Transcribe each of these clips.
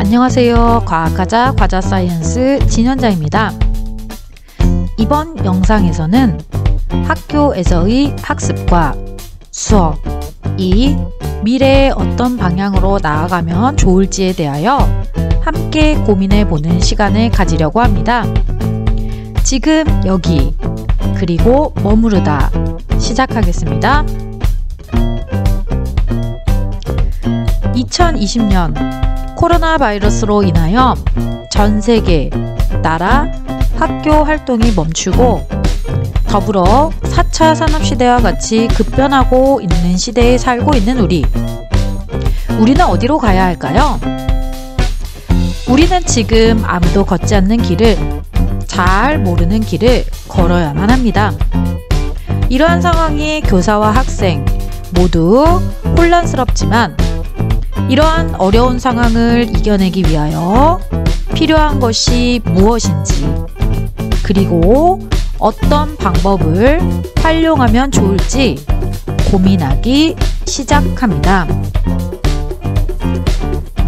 안녕하세요. 과학하자 과자사이언스 진현자입니다. 이번 영상에서는 학교에서의 학습과 수업이 미래에 어떤 방향으로 나아가면 좋을지에 대하여 함께 고민해보는 시간을 가지려고 합니다. 지금 여기 그리고 머무르다 시작하겠습니다. 2020년 코로나 바이러스로 인하여 전 세계 나라 학교 활동이 멈추고 더불어 4차 산업시대와 같이 급변하고 있는 시대에 살고 있는 우리는 어디로 가야 할까요? 우리는 지금 아무도 걷지 않는 길을, 잘 모르는 길을 걸어야만 합니다. 이러한 상황이 교사와 학생 모두 혼란스럽지만 이러한 어려운 상황을 이겨내기 위하여 필요한 것이 무엇인지, 그리고 어떤 방법을 활용하면 좋을지 고민하기 시작합니다.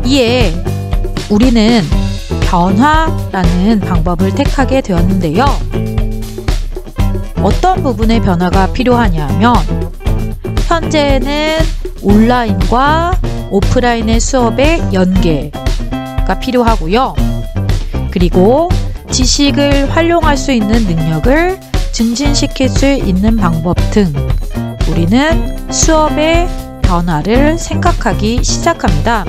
이에 우리는 변화라는 방법을 택하게 되었는데요. 어떤 부분의 변화가 필요하냐 하면 현재는 온라인과 오프라인의 수업의 연계가 필요하고요. 그리고 지식을 활용할 수 있는 능력을 증진시킬 수 있는 방법 등 우리는 수업의 변화를 생각하기 시작합니다.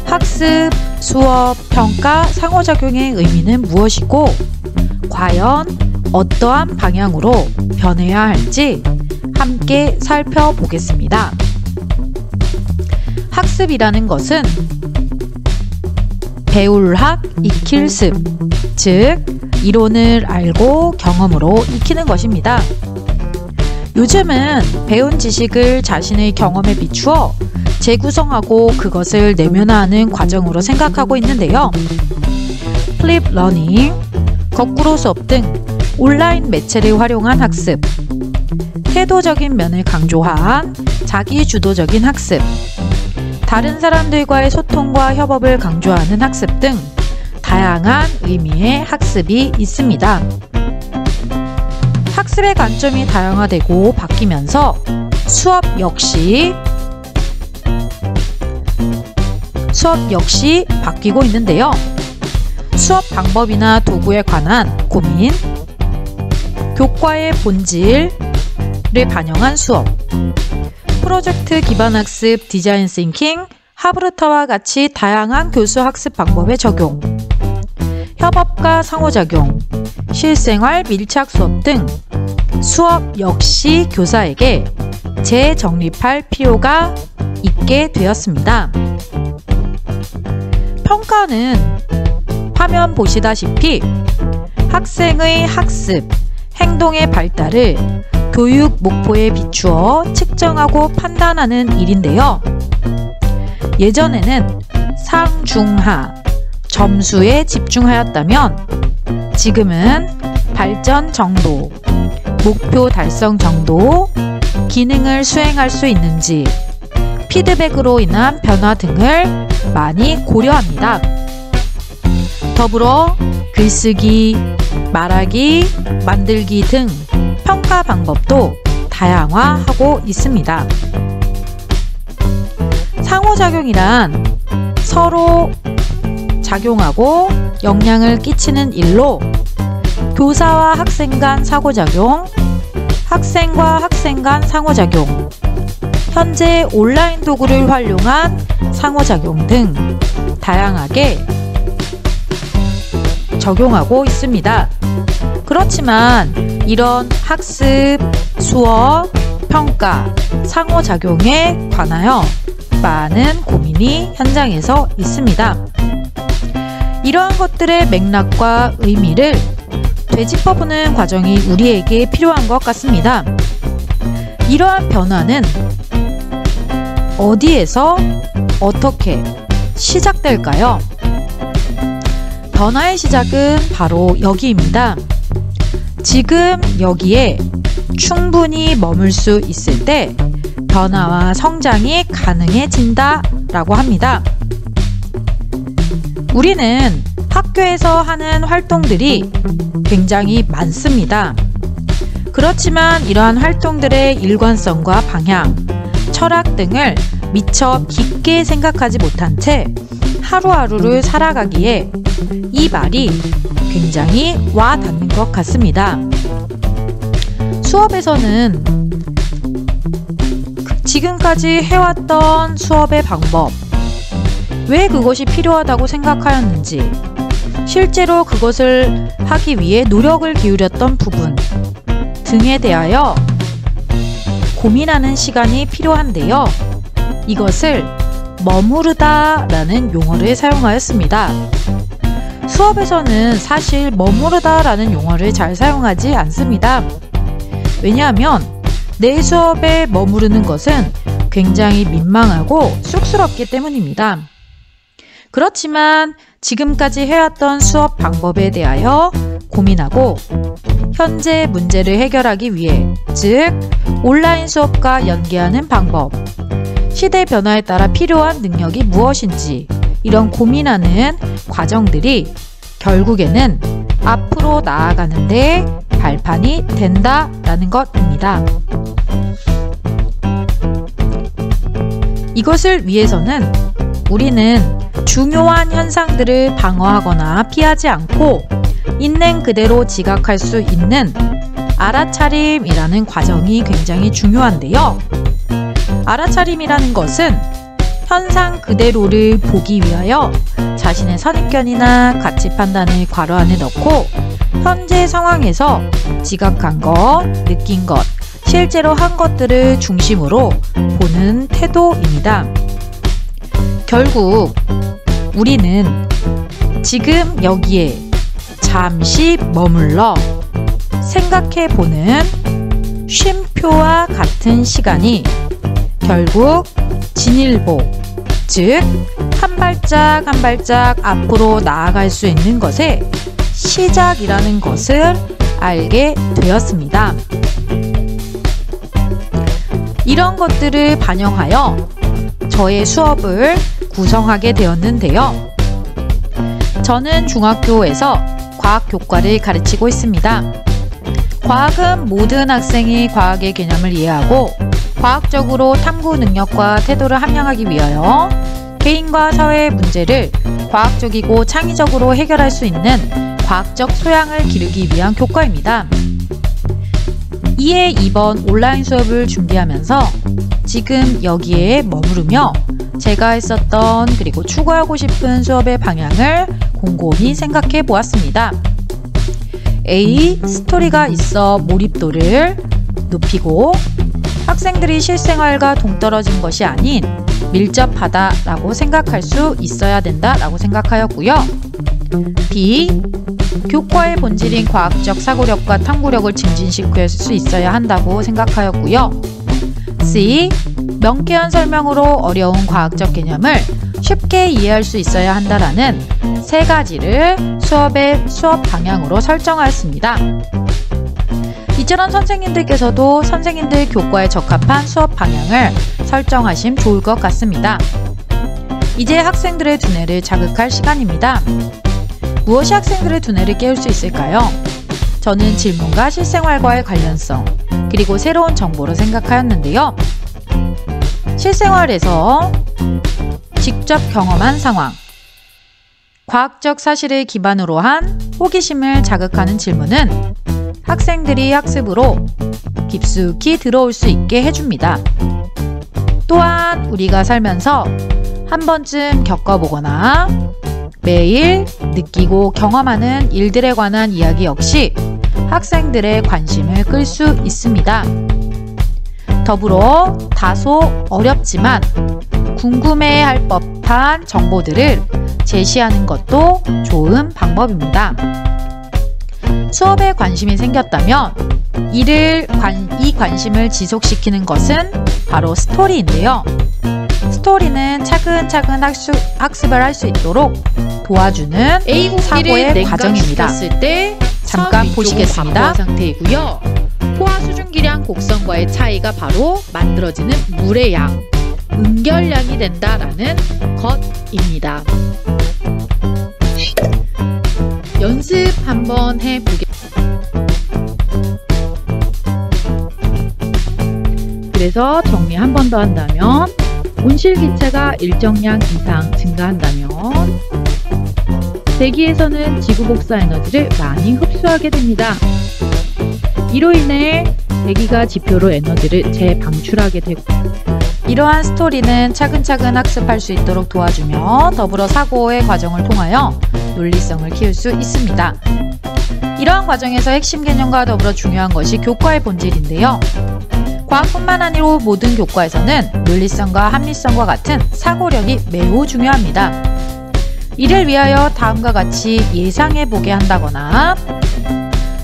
학습, 수업, 평가, 상호작용의 의미는 무엇이고 과연 어떠한 방향으로 변해야 할지 함께 살펴보겠습니다. 학습이라는 것은 배울 학, 익힐 습, 즉 이론을 알고 경험으로 익히는 것입니다. 요즘은 배운 지식을 자신의 경험에 비추어 재구성하고 그것을 내면화하는 과정으로 생각하고 있는데요. 플립 러닝, 거꾸로 수업 등 온라인 매체를 활용한 학습, 태도적인 면을 강조한 자기주도적인 학습, 다른 사람들과의 소통과 협업을 강조하는 학습 등 다양한 의미의 학습이 있습니다. 학습의 관점이 다양화되고 바뀌면서 수업 역시 바뀌고 있는데요. 수업 방법이나 도구에 관한 고민, 교과의 본질을 반영한 수업, 프로젝트 기반 학습, 디자인 싱킹, 하브르타와 같이 다양한 교수 학습 방법의 적용, 협업과 상호작용, 실생활 밀착 수업 등 수업 역시 교사에게 재정립할 필요가 있게 되었습니다. 평가는 화면 보시다시피 학생의 학습, 행동의 발달을 교육 목표에 비추어 측정하고 판단하는 일인데요. 예전에는 상중하, 점수에 집중하였다면 지금은 발전 정도, 목표 달성 정도, 기능을 수행할 수 있는지, 피드백으로 인한 변화 등을 많이 고려합니다. 더불어 글쓰기, 말하기, 만들기 등 평가 방법도 다양화하고 있습니다. 상호작용이란 서로 작용하고 영향을 끼치는 일로 교사와 학생 간 상호작용, 학생과 학생 간 상호작용, 현재 온라인 도구를 활용한 상호작용 등 다양하게 적용하고 있습니다. 그렇지만 이런 학습, 수업, 평가, 상호작용에 관하여 많은 고민이 현장에서 있습니다. 이러한 것들의 맥락과 의미를 되짚어보는 과정이 우리에게 필요한 것 같습니다. 이러한 변화는 어디에서 어떻게 시작될까요? 변화의 시작은 바로 여기입니다. 지금 여기에 충분히 머물 수 있을 때 변화와 성장이 가능해진다 라고 합니다. 우리는 학교에서 하는 활동들이 굉장히 많습니다. 그렇지만 이러한 활동들의 일관성과 방향, 철학 등을 미처 깊게 생각하지 못한 채 하루하루를 살아가기에 이 말이 굉장히 와 닿는 것 같습니다. 수업에서는 지금까지 해왔던 수업의 방법, 왜 그것이 필요하다고 생각하였는지, 실제로 그것을 하기 위해 노력을 기울였던 부분 등에 대하여 고민하는 시간이 필요한데요. 이것을 머무르다 라는 용어를 사용하였습니다. 수업에서는 사실 머무르다 라는 용어를 잘 사용하지 않습니다. 왜냐하면 내 수업에 머무르는 것은 굉장히 민망하고 쑥스럽기 때문입니다. 그렇지만 지금까지 해왔던 수업 방법에 대하여 고민하고 현재 문제를 해결하기 위해, 즉 온라인 수업과 연계하는 방법, 시대 변화에 따라 필요한 능력이 무엇인지 이런 고민하는 과정들이 결국에는 앞으로 나아가는데 발판이 된다라는 것입니다. 이것을 위해서는 우리는 중요한 현상들을 방어하거나 피하지 않고 있는 그대로 지각할 수 있는 알아차림이라는 과정이 굉장히 중요한데요. 알아차림이라는 것은 현상 그대로를 보기 위하여 자신의 선입견이나 가치 판단을 괄호 안에 넣고 현재 상황에서 지각한 것, 느낀 것, 실제로 한 것들을 중심으로 보는 태도입니다. 결국 우리는 지금 여기에 잠시 머물러 생각해보는 쉼표와 같은 시간이 결국 진일보, 즉 한 발짝 한 발짝 앞으로 나아갈 수 있는 것의 시작이라는 것을 알게 되었습니다. 이런 것들을 반영하여 저의 수업을 구성하게 되었는데요. 저는 중학교에서 과학교과를 가르치고 있습니다. 과학은 모든 학생이 과학의 개념을 이해하고 과학적으로 탐구 능력과 태도를 함양하기 위하여 개인과 사회의 문제를 과학적이고 창의적으로 해결할 수 있는 과학적 소양을 기르기 위한 교과입니다. 이에 이번 온라인 수업을 준비하면서 지금 여기에 머무르며 제가 했었던 그리고 추구하고 싶은 수업의 방향을 곰곰이 생각해 보았습니다. A. 스토리가 있어 몰입도를 높이고 학생들이 실생활과 동떨어진 것이 아닌 밀접하다 라고 생각할 수 있어야 된다 라고 생각하였고요. B. 교과의 본질인 과학적 사고력과 탐구력을 증진시킬 수 있어야 한다고 생각하였고요. C. 명쾌한 설명으로 어려운 과학적 개념을 쉽게 이해할 수 있어야 한다라는 세 가지를 수업 방향으로 설정하였습니다. 이처럼 선생님들께서도 선생님들 교과에 적합한 수업 방향을 설정하시면 좋을 것 같습니다. 이제 학생들의 두뇌를 자극할 시간입니다. 무엇이 학생들의 두뇌를 깨울 수 있을까요? 저는 질문과 실생활과의 관련성, 그리고 새로운 정보로 생각하였는데요. 실생활에서 직접 경험한 상황, 과학적 사실을 기반으로 한 호기심을 자극하는 질문은 학생들이 학습으로 깊숙이 들어올 수 있게 해줍니다. 또한 우리가 살면서 한 번쯤 겪어보거나 매일 느끼고 경험하는 일들에 관한 이야기 역시 학생들의 관심을 끌 수 있습니다. 더불어 다소 어렵지만 궁금해할 법한 정보들을 제시하는 것도 좋은 방법입니다. 수업에 관심이 생겼다면 이 관심을 지속시키는 것은 바로 스토리인데요. 스토리는 차근차근 학습을 할 수 있도록 도와주는 사고의 과정입니다. 때 잠깐 보시겠습니다. 상태이고요. 포화 수증기량 곡선과의 차이가 바로 만들어지는 물의 양, 음결량이 된다라는 것입니다. 연습 한번 해보겠습니다. 그래서 정리 한 번 더 한다면 온실기체가 일정량 이상 증가한다면 대기에서는 지구복사 에너지를 많이 흡수하게 됩니다. 이로 인해 대기가 지표로 에너지를 재방출하게 되고 이러한 스토리는 차근차근 학습할 수 있도록 도와주며 더불어 사고의 과정을 통하여 논리성을 키울 수 있습니다. 이러한 과정에서 핵심 개념과 더불어 중요한 것이 교과의 본질인데요. 과학뿐만 아니라 모든 교과에서는 논리성과 합리성과 같은 사고력이 매우 중요합니다. 이를 위하여 다음과 같이 예상해보게 한다거나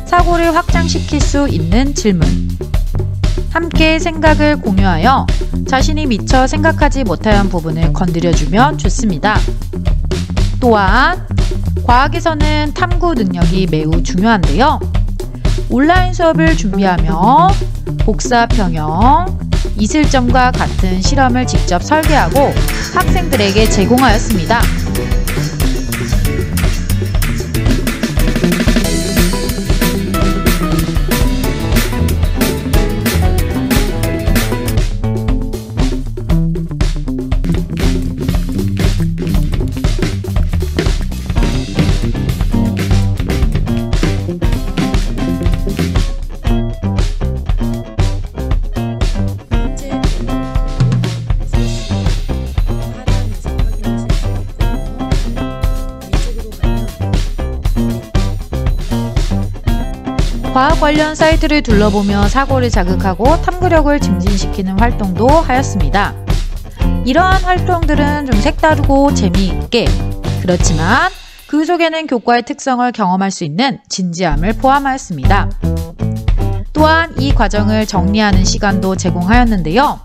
사고를 확장시킬 수 있는 질문, 함께 생각을 공유하여 자신이 미처 생각하지 못한 부분을 건드려주면 좋습니다. 또한 과학에서는 탐구 능력이 매우 중요한데요. 온라인 수업을 준비하며 복사 평형, 이슬점과 같은 실험을 직접 설계하고 학생들에게 제공하였습니다. 과학 관련 사이트를 둘러보며 사고를 자극하고 탐구력을 증진시키는 활동도 하였습니다. 이러한 활동들은 좀 색다르고 재미있게, 그렇지만 그 속에는 교과의 특성을 경험할 수 있는 진지함을 포함하였습니다. 또한 이 과정을 정리하는 시간도 제공하였는데요.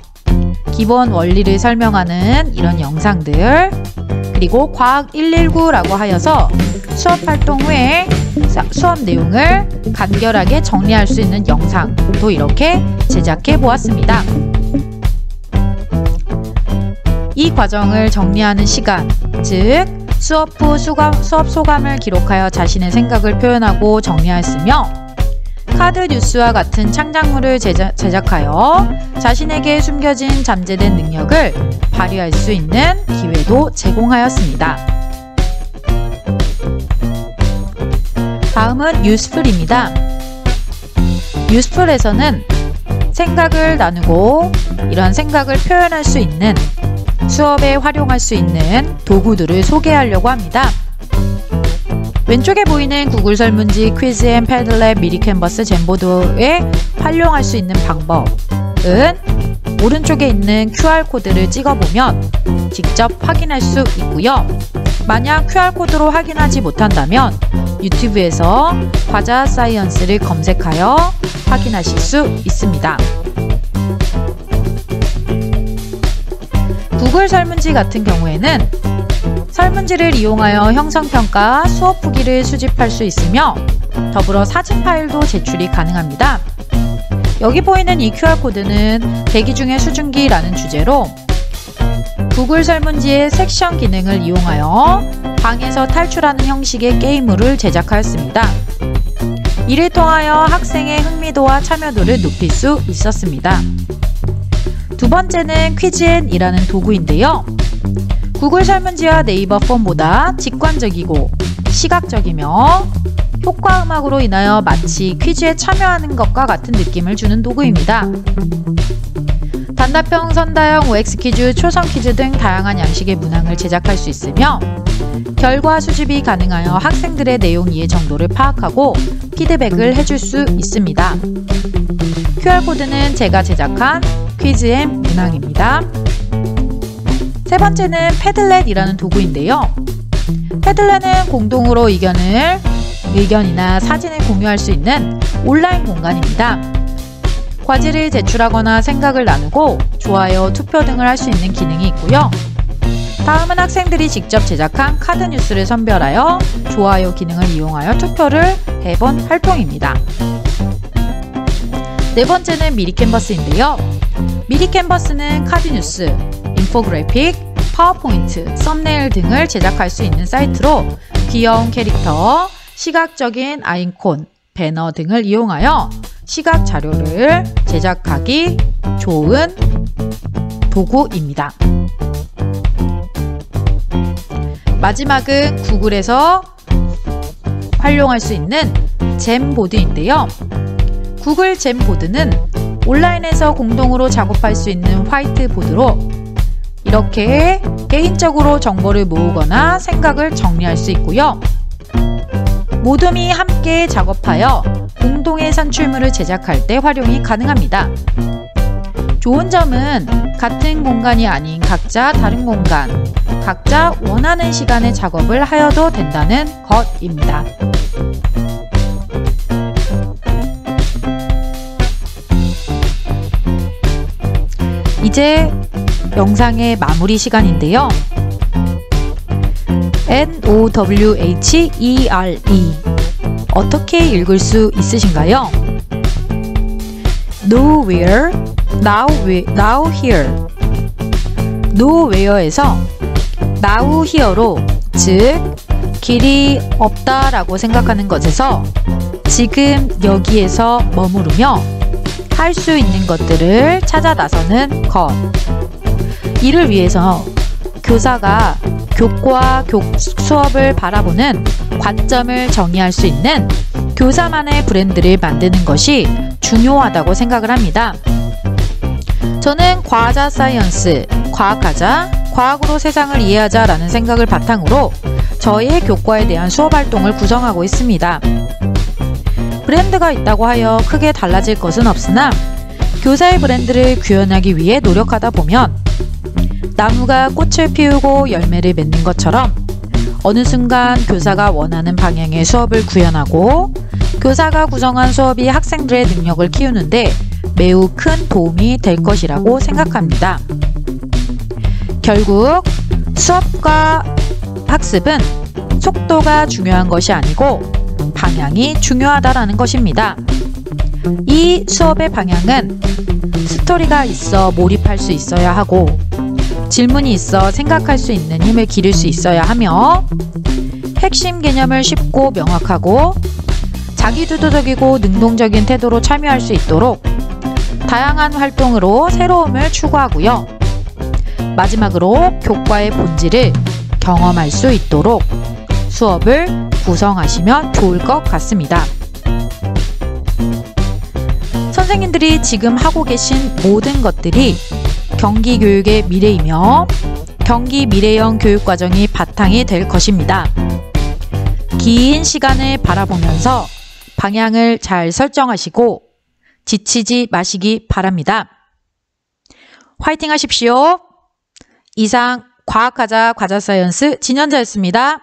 기본 원리를 설명하는 이런 영상들, 그리고 과학 119라고 하여서 수업 활동 후에 수업 내용을 간결하게 정리할 수 있는 영상도 이렇게 제작해 보았습니다. 이 과정을 정리하는 시간, 즉 수업 후 수업 소감을 기록하여 자신의 생각을 표현하고 정리하였으며 카드 뉴스와 같은 창작물을 제작하여 자신에게 숨겨진 잠재된 능력을 발휘할 수 있는 기회도 제공하였습니다. 다음은 유스풀입니다. 유스풀에서는 생각을 나누고 이런 생각을 표현할 수 있는 수업에 활용할 수 있는 도구들을 소개하려고 합니다. 왼쪽에 보이는 구글 설문지, 퀴즈 앤 패들렛, 미리 캔버스, 젠보드에 활용할 수 있는 방법은 오른쪽에 있는 QR코드를 찍어보면 직접 확인할 수 있고요. 만약 QR코드로 확인하지 못한다면 유튜브에서 과자 사이언스를 검색하여 확인하실 수 있습니다. 구글 설문지 같은 경우에는 설문지를 이용하여 형성평가, 수업 후기를 수집할 수 있으며 더불어 사진 파일도 제출이 가능합니다. 여기 보이는 이 QR코드는 대기 중의 수증기라는 주제로 구글 설문지의 섹션 기능을 이용하여 방에서 탈출하는 형식의 게임물을 제작하였습니다. 이를 통하여 학생의 흥미도와 참여도를 높일 수 있었습니다. 두 번째는 퀴즈앤이라는 도구인데요. 구글 설문지와 네이버 폼보다 직관적이고 시각적이며 효과 음악으로 인하여 마치 퀴즈에 참여하는 것과 같은 느낌을 주는 도구입니다. 단답형, 선다형, OX 퀴즈, 초성 퀴즈 등 다양한 양식의 문항을 제작할 수 있으며 결과 수집이 가능하여 학생들의 내용 이해 정도를 파악하고 피드백을 해줄 수 있습니다. QR코드는 제가 제작한 퀴즈 앤 문항입니다. 세 번째는 패들렛이라는 도구인데요. 패들렛은 공동으로 의견이나 사진을 공유할 수 있는 온라인 공간입니다. 과제를 제출하거나 생각을 나누고 좋아요, 투표 등을 할 수 있는 기능이 있고요. 다음은 학생들이 직접 제작한 카드 뉴스를 선별하여 좋아요 기능을 이용하여 투표를 해본 활동입니다. 네 번째는 미리 캔버스인데요. 미리 캔버스는 카드 뉴스, 인포그래픽, 파워포인트, 썸네일 등을 제작할 수 있는 사이트로 귀여운 캐릭터, 시각적인 아이콘, 배너 등을 이용하여 시각 자료를 제작하기 좋은 도구입니다. 마지막은 구글에서 활용할 수 있는 잼보드인데요. 구글 잼보드는 온라인에서 공동으로 작업할 수 있는 화이트보드로 이렇게 개인적으로 정보를 모으거나 생각을 정리할 수 있고요. 모둠이 함께 작업하여 공동의 산출물을 제작할 때 활용이 가능합니다. 좋은 점은 같은 공간이 아닌 각자 다른 공간, 각자 원하는 시간에 작업을 하여도 된다는 것입니다. 이제 영상의 마무리 시간인데요. NOWHERE 어떻게 읽을 수 있으신가요? Nowhere, now here. Nowhere에서 now here로, 즉 길이 없다라고 생각하는 것에서 지금 여기에서 머무르며 할 수 있는 것들을 찾아 나서는 것. 이를 위해서 교사가 교과 수업을 바라보는 관점을 정의할 수 있는 교사만의 브랜드를 만드는 것이 중요하다고 생각을 합니다. 저는 과하자 사이언스, 과학하자, 과학으로 세상을 이해하자 라는 생각을 바탕으로 저의 교과에 대한 수업 활동을 구성하고 있습니다. 브랜드가 있다고 하여 크게 달라질 것은 없으나 교사의 브랜드를 구현하기 위해 노력하다 보면 나무가 꽃을 피우고 열매를 맺는 것처럼 어느 순간 교사가 원하는 방향의 수업을 구현하고 교사가 구성한 수업이 학생들의 능력을 키우는데 매우 큰 도움이 될 것이라고 생각합니다. 결국 수업과 학습은 속도가 중요한 것이 아니고 방향이 중요하다라는 것입니다. 이 수업의 방향은 스토리가 있어 몰입할 수 있어야 하고 질문이 있어 생각할 수 있는 힘을 기를 수 있어야 하며 핵심 개념을 쉽고 명확하고 자기주도적이고 능동적인 태도로 참여할 수 있도록 다양한 활동으로 새로움을 추구하고요. 마지막으로 교과의 본질을 경험할 수 있도록 수업을 구성하시면 좋을 것 같습니다. 선생님들이 지금 하고 계신 모든 것들이 경기교육의 미래이며 경기 미래형 교육과정이 바탕이 될 것입니다. 긴 시간을 바라보면서 방향을 잘 설정하시고 지치지 마시기 바랍니다. 화이팅 하십시오. 이상 과학하자 과자사이언스 진현자였습니다.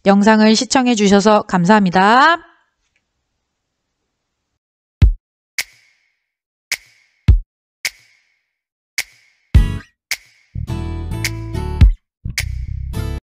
영상을 시청해 주셔서 감사합니다.